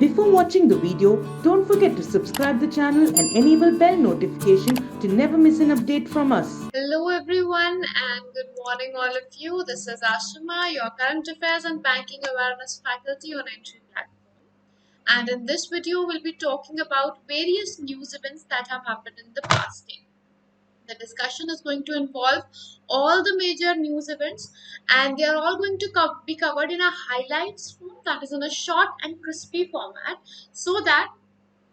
Before watching the video, don't forget to subscribe the channel and enable bell notification to never miss an update from us. Hello everyone and good morning all of you. This is Ashima, your current affairs and banking awareness faculty on Entri platform. And in this video, we'll be talking about various news events that have happened in the past day. The discussion is going to involve all the major news events and they are all going to be covered in a highlights form, that is in a short and crispy format, so that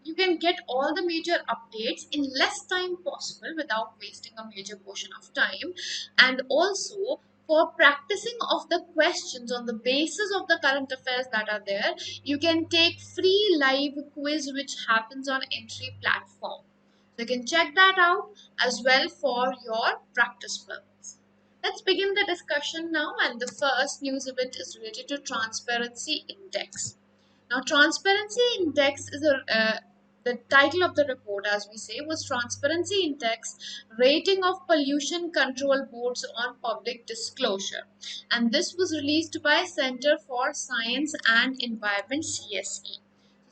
you can get all the major updates in less time possible without wasting a major portion of time. And also, for practicing of the questions on the basis of the current affairs that are there, you can take free live quiz which happens on Entri platform. So you can check that out as well for your practice purpose. Let's begin the discussion now, and the first news event is related to Transparency Index. Now, Transparency Index is the title of the report, as we say, was Transparency Index Rating of Pollution Control Boards on Public Disclosure. And this was released by Center for Science and Environment, CSE.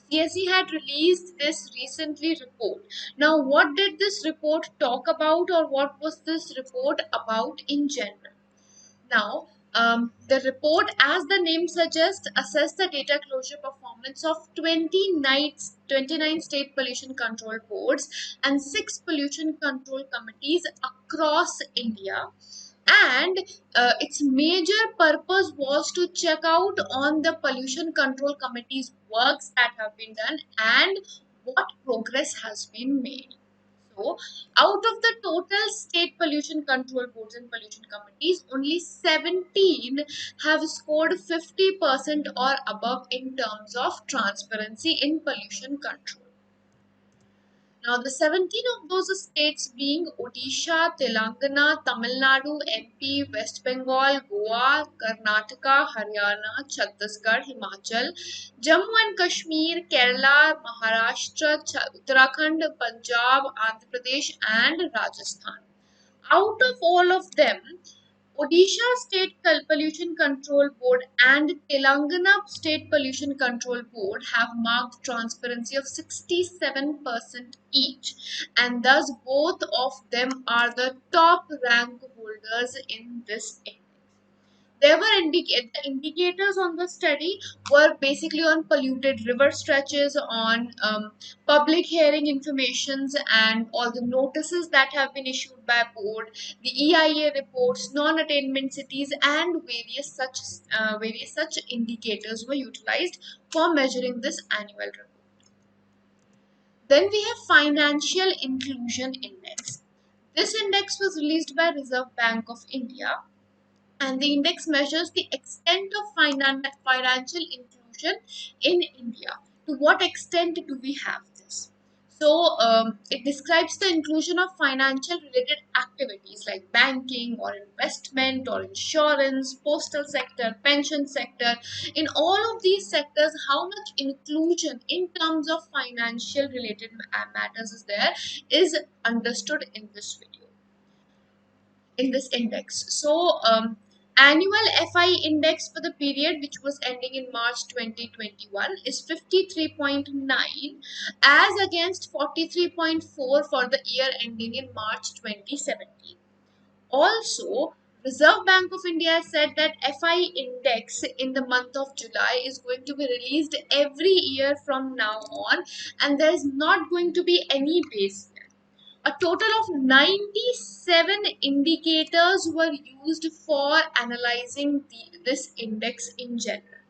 CSE had released this recently report. Now, what did this report talk about, or what was this report about in general? Now, the report, as the name suggests, assessed the data closure performance of 29 state pollution control boards and 6 pollution control committees across India. And its major purpose was to check out on the pollution control committees' works that have been done and what progress has been made. So, out of the total state pollution control boards and pollution committees, only 17 have scored 50% or above in terms of transparency in pollution control. Now, the 17 of those states being Odisha, Telangana, Tamil Nadu, MP, West Bengal, Goa, Karnataka, Haryana, Chhattisgarh, Himachal, Jammu and Kashmir, Kerala, Maharashtra, Uttarakhand, Punjab, Andhra Pradesh, and Rajasthan. Out of all of them, Odisha State Pollution Control Board and Telangana State Pollution Control Board have marked transparency of 67% each, and thus both of them are the top rank holders in this index. There were the indicators on the study were basically on polluted river stretches, on public hearing informations, and all the notices that have been issued by board, the EIA reports, non-attainment cities, and various such indicators were utilized for measuring this annual report. Then we have Financial Inclusion Index. This index was released by Reserve Bank of India, and the index measures the extent of financial inclusion in India. To what extent do we have this? So, it describes the inclusion of financial related activities like banking or investment or insurance, postal sector, pension sector. In all of these sectors, how much inclusion in terms of financial related matters is there is understood in this video, in this index. So, annual FI index for the period which was ending in March 2021 is 53.9 as against 43.4 for the year ending in March 2017. Also, Reserve Bank of India said that FI index in the month of July is going to be released every year from now on, and there is not going to be any base year. A total of 97 indicators were used for analyzing this index in general.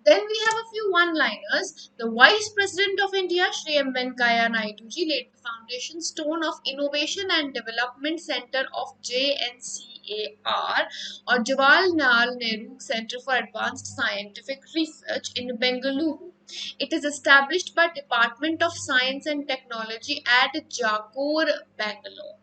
Then we have a few one-liners. The Vice President of India, Shri M. Venkaiah Naidu ji, laid the foundation stone of Innovation and Development Center of JNCAR, or Jawaharlal Nehru Center for Advanced Scientific Research in Bengaluru. It is established by Department of Science and Technology at Jagor, Bangalore.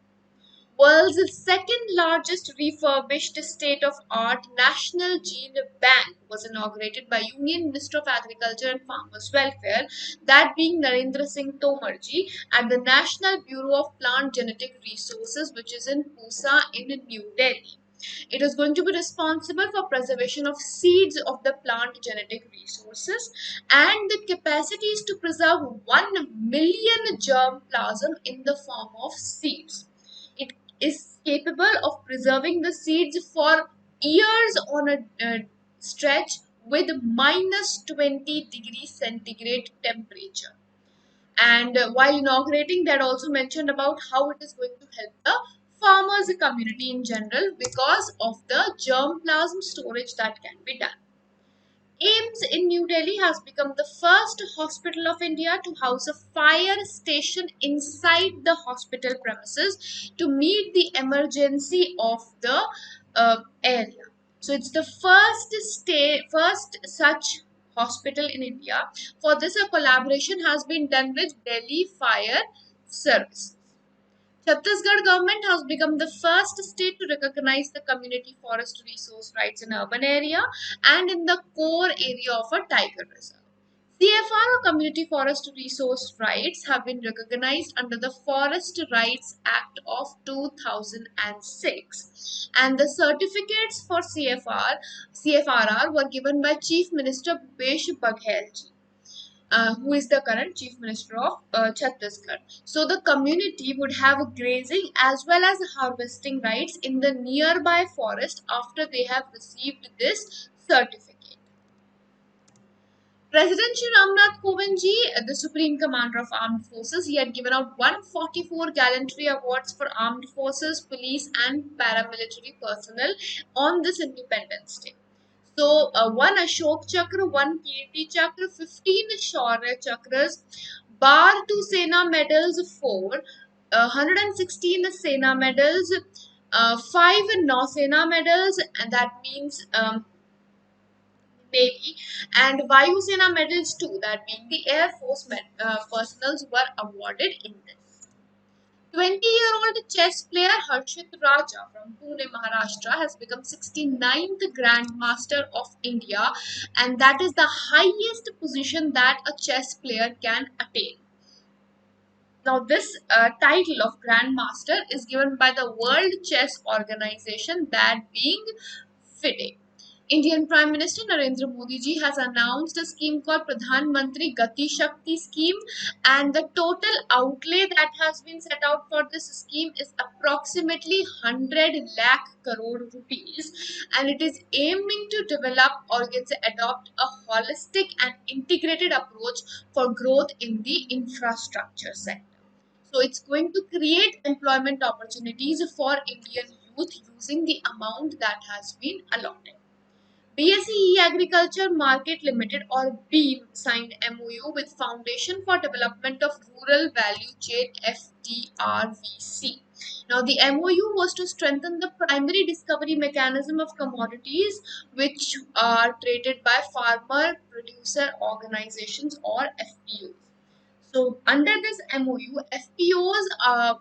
World's second largest refurbished state-of-art National Gene Bank was inaugurated by Union Minister of Agriculture and Farmers Welfare, that being Narendra Singh Tomarji, at the National Bureau of Plant Genetic Resources, which is in Pusa in New Delhi. It is going to be responsible for preservation of seeds of the plant genetic resources, and the capacity is to preserve 1 million germplasm in the form of seeds. It is capable of preserving the seeds for years on a stretch with minus 20 degrees centigrade temperature. And while inaugurating, that also mentioned about how it is going to help the farmers community in general because of the germplasm storage that can be done. AIIMS in New Delhi has become the first hospital of India to house a fire station inside the hospital premises to meet the emergency of the area. So it's the first such hospital in India. For this, a collaboration has been done with Delhi Fire Service. Chhattisgarh government has become the first state to recognize the community forest resource rights in urban area and in the core area of a tiger reserve. CFR or Community Forest Resource Rights have been recognized under the Forest Rights Act of 2006, and the certificates for CFRR were given by Chief Minister Bhupesh Baghel ji, who is the current Chief Minister of Chhattisgarh. So the community would have grazing as well as harvesting rights in the nearby forest after they have received this certificate. President Shri Ramnath Kovind ji, the Supreme Commander of Armed Forces, he had given out 144 gallantry awards for armed forces, police, and paramilitary personnel on this Independence Day. So, one Ashok Chakra, one Kirti Chakra, 15 Shaurya Chakras, bar 2 Sena medals, 4, 116 Sena medals, 5 Nausena medals, and that means Navy, and Vayu Sena medals too, that being the Air Force personals were awarded in this. 20-year-old chess player Harshit Raja from Pune, Maharashtra has become 69th Grandmaster of India, and that is the highest position that a chess player can attain. Now, this title of Grandmaster is given by the World Chess Organization, that being FIDE. Indian Prime Minister Narendra Modi ji has announced a scheme called Pradhan Mantri Gati Shakti scheme, and the total outlay that has been set out for this scheme is approximately 100 lakh crore rupees, and it is aiming to develop or adopt a holistic and integrated approach for growth in the infrastructure sector. So it's going to create employment opportunities for Indian youth using the amount that has been allotted. BSE Agriculture Market Limited or BEAM signed MOU with Foundation for Development of Rural Value Chain FDRVC. Now the MOU was to strengthen the primary discovery mechanism of commodities which are traded by farmer producer organizations or FPOs. So under this MOU, FPOs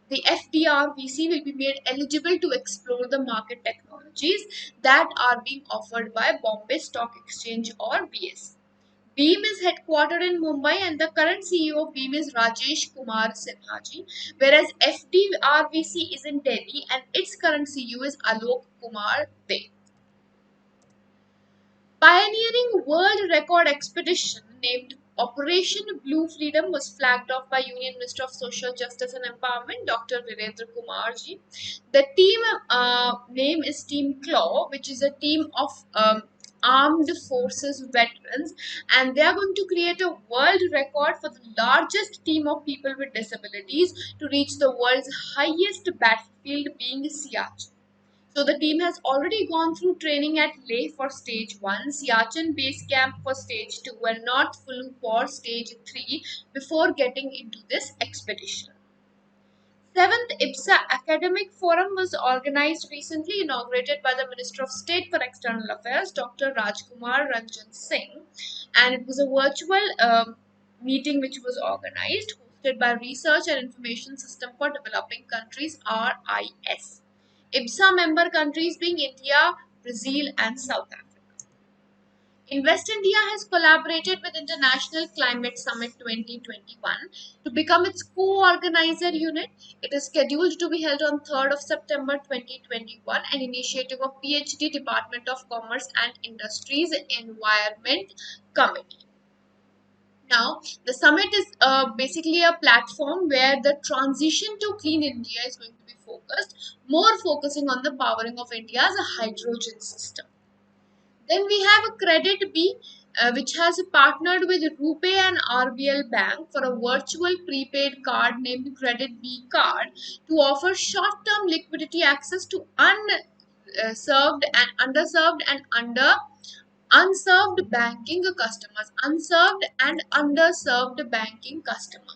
the FDRVC will be made eligible to explore the market technologies that are being offered by Bombay Stock Exchange or BSE. BEAM is headquartered in Mumbai and the current CEO of BEAM is Rajesh Kumar Sinhaji, whereas FDRVC is in Delhi and its current CEO is Alok Kumar De. Pioneering world record expedition named Operation Blue Freedom was flagged off by Union Minister of Social Justice and Empowerment, Dr. Virendra Kumar ji. The team name is Team Claw, which is a team of armed forces veterans, and they are going to create a world record for the largest team of people with disabilities to reach the world's highest battlefield, being Siachen. So the team has already gone through training at Leh for stage 1, Siachen base camp for stage 2 and North Fulu for stage 3 before getting into this expedition. 7th IPSA Academic Forum was organized recently, inaugurated by the Minister of State for External Affairs, Dr. Rajkumar Ranjan Singh, and it was a virtual meeting which was organized, hosted by Research and Information System for Developing Countries RIS. IPSA member countries being India, Brazil, and South Africa. Invest India has collaborated with International Climate Summit 2021 to become its co-organizer unit. It is scheduled to be held on 3rd of September 2021, an initiative of PhD Department of Commerce and Industries Environment Committee. Now, the summit is basically a platform where the transition to clean India is going to be focused, more focusing on the powering of India's hydrogen system. Then we have a Credit B, which has partnered with RuPay and RBL Bank for a virtual prepaid card named Credit B card to offer short-term liquidity access to unserved and underserved and unserved banking customers, unserved and underserved banking customers.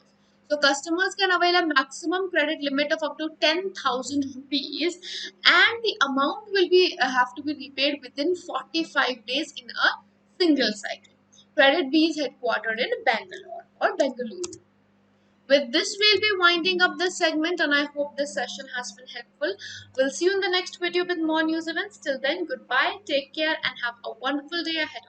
So customers can avail a maximum credit limit of up to 10,000 rupees, and the amount will be have to be repaid within 45 days in a single cycle. Credit B is headquartered in Bangalore or Bengaluru. With this, we'll be winding up this segment, and I hope this session has been helpful. We'll see you in the next video with more news events. Till then, goodbye, take care, and have a wonderful day ahead.